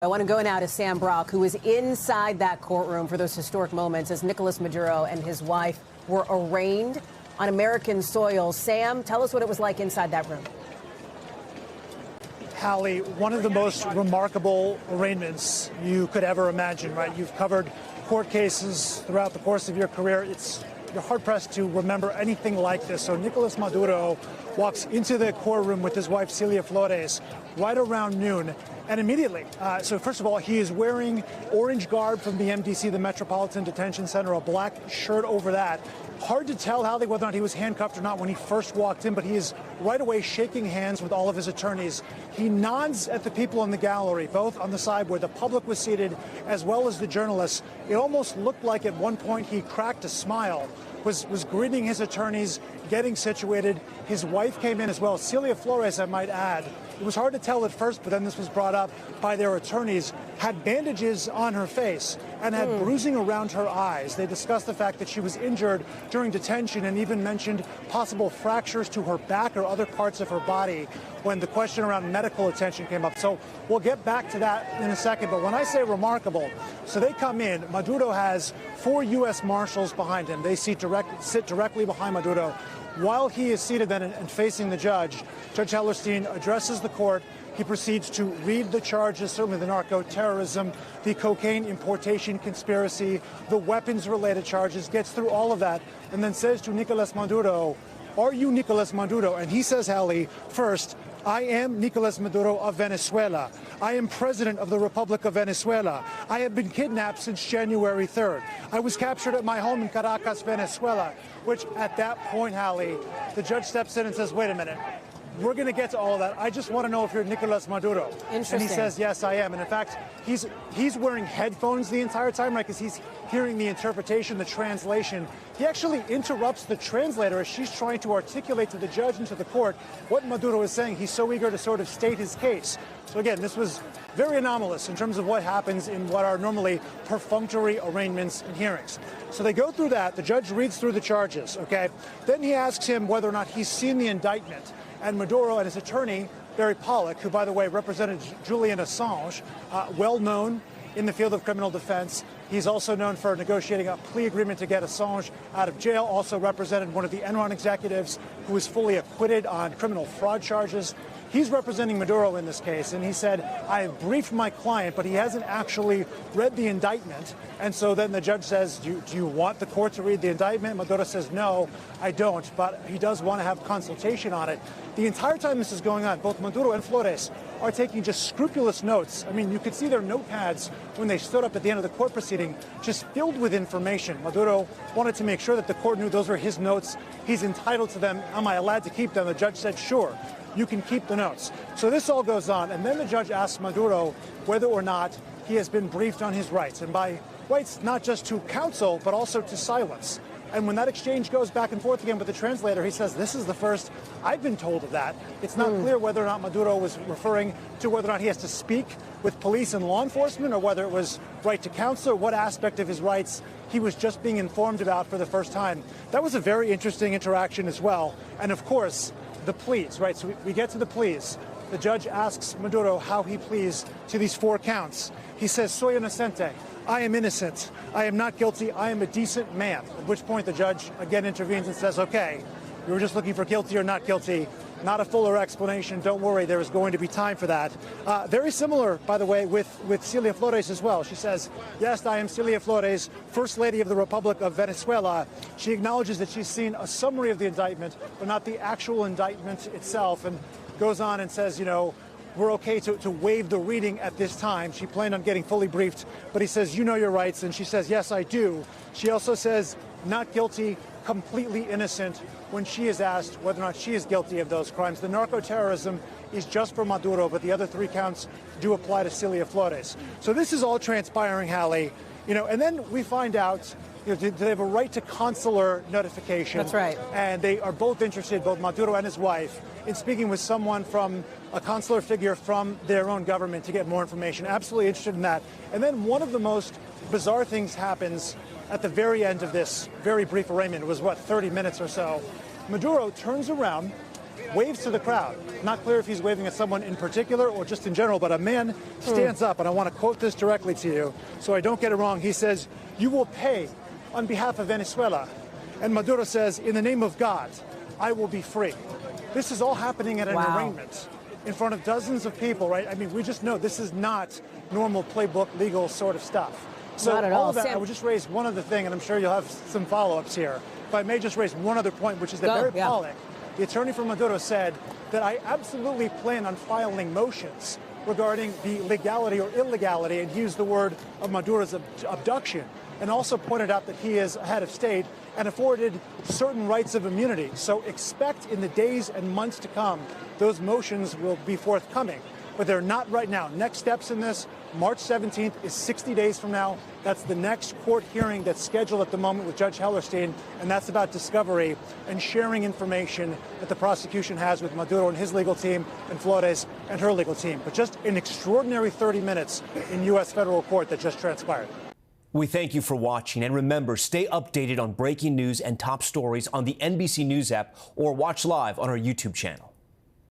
I want to go now to Sam Brock, who was inside that courtroom for those historic moments as Nicolás Maduro and his wife were arraigned on American soil. Sam, tell us what it was like inside that room. Hallie, one of the most remarkable arraignments you could ever imagine, right? You've covered court cases throughout the course of your career. You're hard-pressed to remember anything like this. So Nicolás Maduro walks into the courtroom with his wife, Celia Flores, right around noon. And immediately, so first of all, he is wearing orange garb from the MDC, the Metropolitan Detention Center, a black shirt over that. Hard to tell, Hallie, whether or not he was handcuffed or not when he first walked in, but he is right away shaking hands with all of his attorneys. He nods at the people in the gallery, both on the side where the public was seated as well as the journalists. It almost looked like at one point he cracked a smile, was greeting his attorneys, getting situated. His wife came in as well, Celia Flores, I might add. It was hard to tell at first, but then this was brought up by their attorneys, had bandages on her face and had bruising around her eyes. They discussed the fact that she was injured during detention and even mentioned possible fractures to her back or other parts of her body when the question around medical attention came up. So we'll get back to that in a second. But when I say remarkable, so they come in, Maduro has 4 U.S. Marshals behind him. They sit directly behind Maduro. While he is seated then and facing the judge, Judge Hellerstein addresses the court. He proceeds to read the charges, certainly the narco-terrorism, the cocaine importation conspiracy, the weapons-related charges, gets through all of that, and then says to Nicolás Maduro, "Are you Nicolás Maduro?" And he says, Hallie, first, "I am Nicolás Maduro of Venezuela. I am president of the Republic of Venezuela. I have been kidnapped since January 3rd. I was captured at my home in Caracas, Venezuela," which at that point, Hallie, the judge steps in and says, "Wait a minute. We're going to get to all of that. I just want to know if you're Nicolás Maduro." And he says, "Yes, I am." And in fact, he's wearing headphones the entire time, right? Because he's hearing the interpretation, the translation. He actually interrupts the translator as she's trying to articulate to the judge and to the court what Maduro is saying. He's so eager to sort of state his case. So again, this was very anomalous in terms of what happens in what are normally perfunctory arraignments and hearings. So they go through that. The judge reads through the charges, okay? Then he asks him whether or not he's seen the indictment. And Maduro and his attorney, Barry Pollock, who, by the way, represented Julian Assange, well known in the field of criminal defense. He's also known for negotiating a plea agreement to get Assange out of jail, also represented one of the Enron executives who was fully acquitted on criminal fraud charges. He's representing Maduro in this case, and he said, "I have briefed my client, but he hasn't actually read the indictment." And so then the judge says, do you want the court to read the indictment? Maduro says, "No, I don't," but he does want to have consultation on it. The entire time this is going on, both Maduro and Flores are taking just scrupulous notes. I mean, you could see their notepads when they stood up at the end of the court proceeding, just filled with information. Maduro wanted to make sure that the court knew those were his notes. He's entitled to them. Am I allowed to keep them? The judge said, "Sure, you can keep the notes." So this all goes on, and then the judge asks Maduro whether or not he has been briefed on his rights, and by rights not just to counsel, but also to silence. And when that exchange goes back and forth again with the translator, he says, "This is the first I've been told of that." It's not clear whether or not Maduro was referring to whether or not he has to speak with police and law enforcement, or whether it was right to counsel, or what aspect of his rights he was just being informed about for the first time. That was a very interesting interaction as well. And of course, the pleas, right? So we get to the pleas. The judge asks Maduro how he pleads to these 4 counts. He says, "Soy inocente. I am innocent. I am not guilty. I am a decent man." At which point the judge again intervenes and says, "Okay, you were just looking for guilty or not guilty. Not a fuller explanation. Don't worry, there is going to be time for that." Very similar, by the way, with Celia Flores as well. She says, "Yes, I am Celia Flores, First Lady of the Republic of Venezuela." She acknowledges that she's seen a summary of the indictment, but not the actual indictment itself, and goes on and says, we're okay to waive the reading at this time. She planned on getting fully briefed, but he says, "You know your rights," and she says, "Yes, I do." She also says, "Not guilty, completely innocent," when she is asked whether or not she is guilty of those crimes. The narco-terrorism is just for Maduro, but the other 3 counts do apply to Celia Flores. So this is all transpiring, Hallie, and then we find out, do they have a right to consular notification? That's right. And they are both interested, both Maduro and his wife, in speaking with someone from a consular figure from their own government to get more information. Absolutely interested in that. And then one of the most bizarre things happens at the very end of this very brief arraignment. It was, 30 minutes or so. Maduro turns around waves to the crowd. Not clear if he's waving at someone in particular or just in general, but a man stands up, and I want to quote this directly to you so I don't get it wrong. He says, "You will pay on behalf of Venezuela." And Maduro says, "In the name of God, I will be free." This is all happening at an arraignment in front of dozens of people, right? I mean, we just know this is not normal playbook legal sort of stuff. So Not at all all. of that, Sam, I would just raise one other thing, and I'm sure you'll have some follow-ups here. If I may just raise one other point, which is that Barry Pollock, the attorney for Maduro, said that I absolutely plan on filing motions regarding the legality or illegality, and he used the word of Maduro's abduction, and also pointed out that he is a head of state and afforded certain rights of immunity. So expect in the days and months to come, those motions will be forthcoming. But they're not right now. Next steps in this, March 17th is 60 days from now. That's the next court hearing that's scheduled at the moment with Judge Hellerstein, and that's about discovery and sharing information that the prosecution has with Maduro and his legal team and Flores and her legal team. But just an extraordinary 30 minutes in U.S. federal court that just transpired. We thank you for watching, and remember, stay updated on breaking news and top stories on the NBC News app or watch live on our YouTube channel.